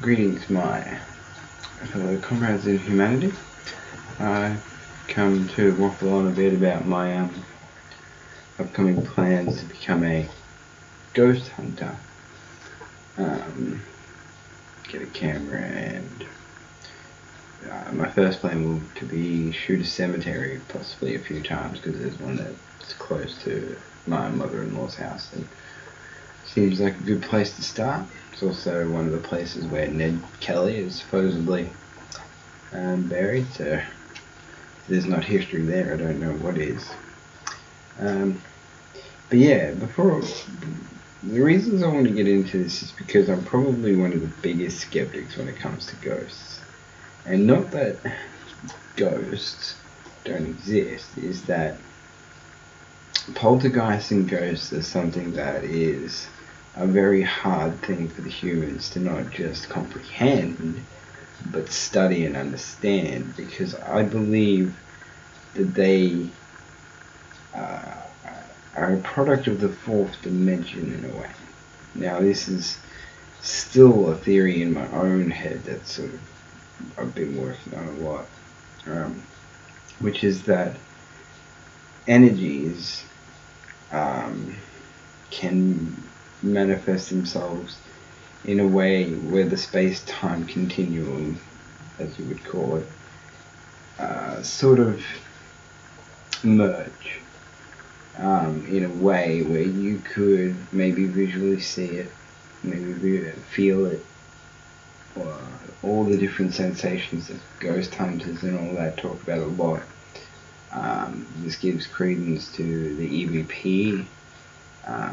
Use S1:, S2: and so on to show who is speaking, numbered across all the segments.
S1: Greetings, my fellow comrades in humanity. I've come to waffle on a bit about my upcoming plans to become a ghost hunter. Get a camera and my first plan will to be shoot a cemetery possibly a few times because there's one that's close to my mother-in-law's house and seems like a good place to start. It's also one of the places where Ned Kelly is supposedly buried, so if there's not history there, I don't know what is. But yeah, the reasons I want to get into this is because I'm probably one of the biggest skeptics when it comes to ghosts. And not that ghosts don't exist, is that poltergeists and ghosts are something that is a very hard thing for the humans to not just comprehend, but study and understand, because I believe that they are a product of the fourth dimension in a way. Now, this is still a theory in my own head that sort of I've been working on a lot, which is that energies can manifest themselves in a way where the space-time continuum, as you would call it, sort of merge in a way where you could maybe visually see it, maybe feel it, or all the different sensations that ghost hunters and all that talk about a lot. This gives credence to the EVP,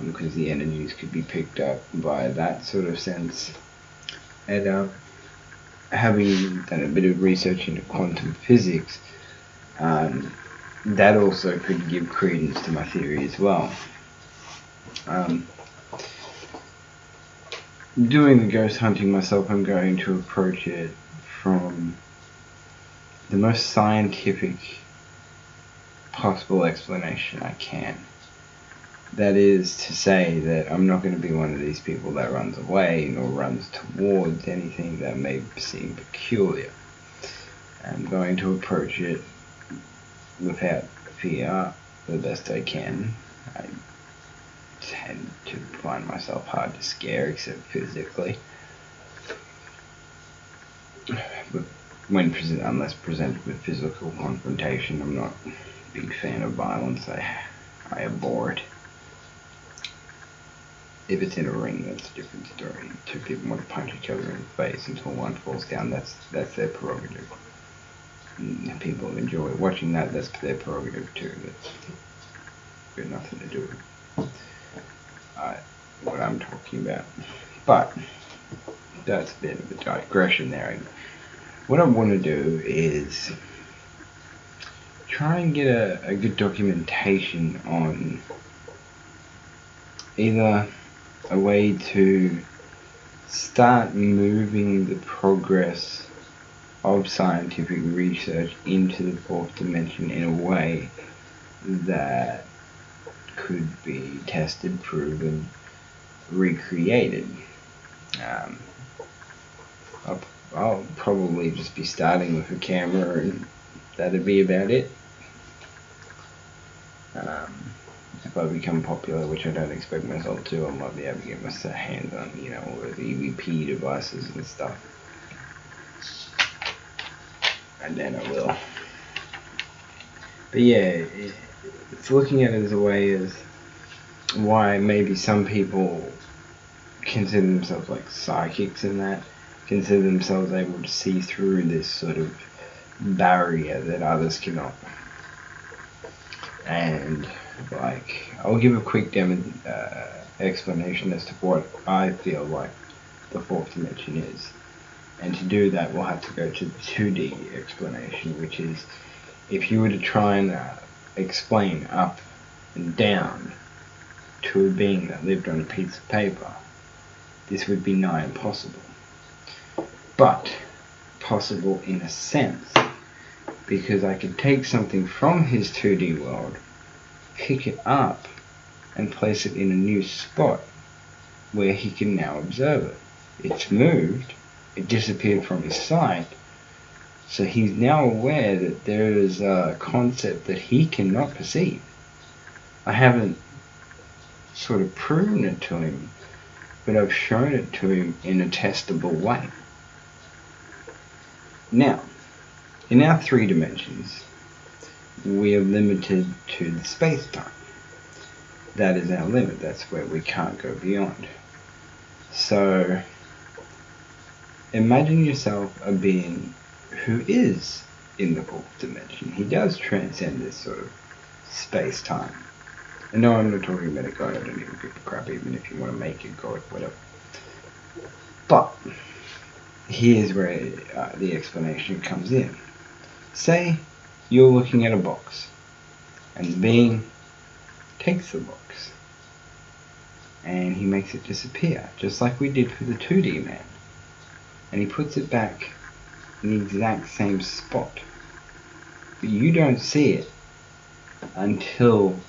S1: because the energies could be picked up by that sort of sense. And having done a bit of research into quantum physics, that also could give credence to my theory as well. Doing the ghost hunting myself, I'm going to approach it from the most scientific possible explanation I can. That is to say that I'm not going to be one of these people that runs away nor runs towards anything that may seem peculiar. I'm going to approach it without fear the best I can. I tend to find myself hard to scare, except physically. But unless presented with physical confrontation, I'm not a big fan of violence. I abhor it. If it's in a ring, that's a different story. Two people want to punch each other in the face until one falls down. That's their prerogative. And people enjoy watching that. That's their prerogative too. That's got nothing to do with what I'm talking about. But that's a bit of a digression there. What I want to do is try and get a good documentation on either a way to start moving the progress of scientific research into the fourth dimension in a way that could be tested, proven, recreated. I'll probably just be starting with a camera and that'd be about it. If I become popular, which I don't expect myself to, I might be able to get my hands on, all those EVP devices and stuff. And then I will. But yeah, it's looking at it as a way as why maybe some people consider themselves like psychics and that, consider themselves able to see through this sort of barrier that others cannot. And I'll give a quick explanation as to what I feel like the fourth dimension is. And to do that, we'll have to go to the 2D explanation, which is if you were to try and explain up and down to a being that lived on a piece of paper, this would be nigh impossible. But possible in a sense, because I could take something from his 2D world, pick it up, and place it in a new spot where he can now observe it. It's moved, it disappeared from his sight. So he's now aware that there is a concept that he cannot perceive. I haven't sort of proven it to him, but I've shown it to him in a testable way. Now, in our 3 dimensions, we are limited to the space-time. That is our limit. That's where we can't go beyond. So, imagine yourself a being who is in the 4th dimension. He does transcend this sort of space-time. And no, I'm not talking about a god. I don't even give a crap, even if you want to make a god, whatever. But here's where the explanation comes in. Say you're looking at a box, and the being takes the box, and he makes it disappear, just like we did for the 2D man. And he puts it back in the exact same spot. But you don't see it until,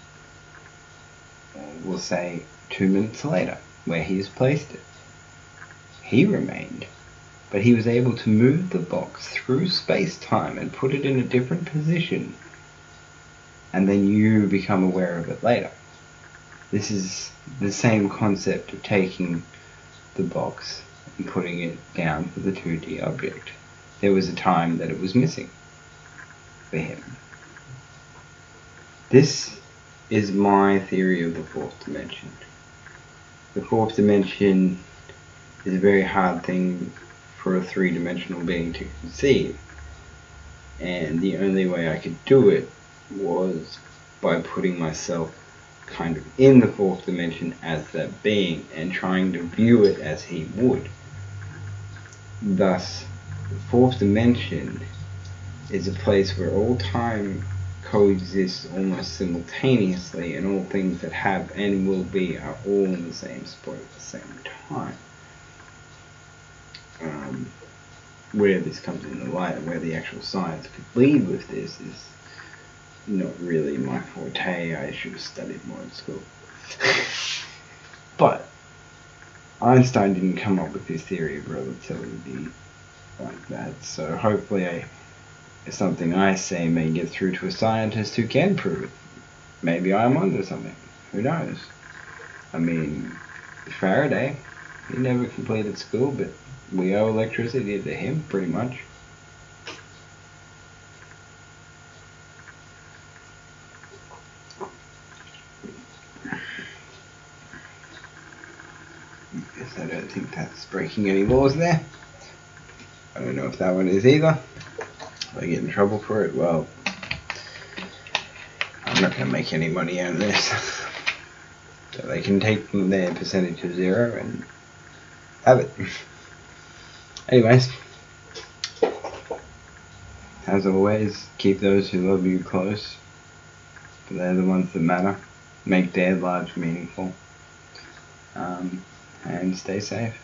S1: we'll say, 2 minutes later, where he has placed it. He remained, but he was able to move the box through space-time and put it in a different position, and then you become aware of it later. This is the same concept of taking the box and putting it down for the 2D object. There was a time that it was missing for him. This is my theory of the 4th dimension. The 4th dimension is a very hard thing for a 3-dimensional being to conceive, and the only way I could do it was by putting myself kind of in the 4th dimension as that being and trying to view it as he would. Thus, the 4th dimension is a place where all time coexists almost simultaneously, and all things that have and will be are all in the same spot at the same time. Where this comes into light and where the actual science could lead with this is not really my forte. I should have studied more in school. But Einstein didn't come up with his theory of relativity like that, so hopefully something I say may get through to a scientist who can prove it. Maybe I'm onto something. Who knows? I mean, Faraday, he never completed school, but we owe electricity to him, pretty much. Guess I don't think that's breaking any laws there. I don't know if that one is either. If I get in trouble for it, well, I'm not going to make any money out of this. So they can take their percentage of 0 and have it. Anyways, as always, keep those who love you close. They're the ones that matter. Make their lives meaningful. And stay safe.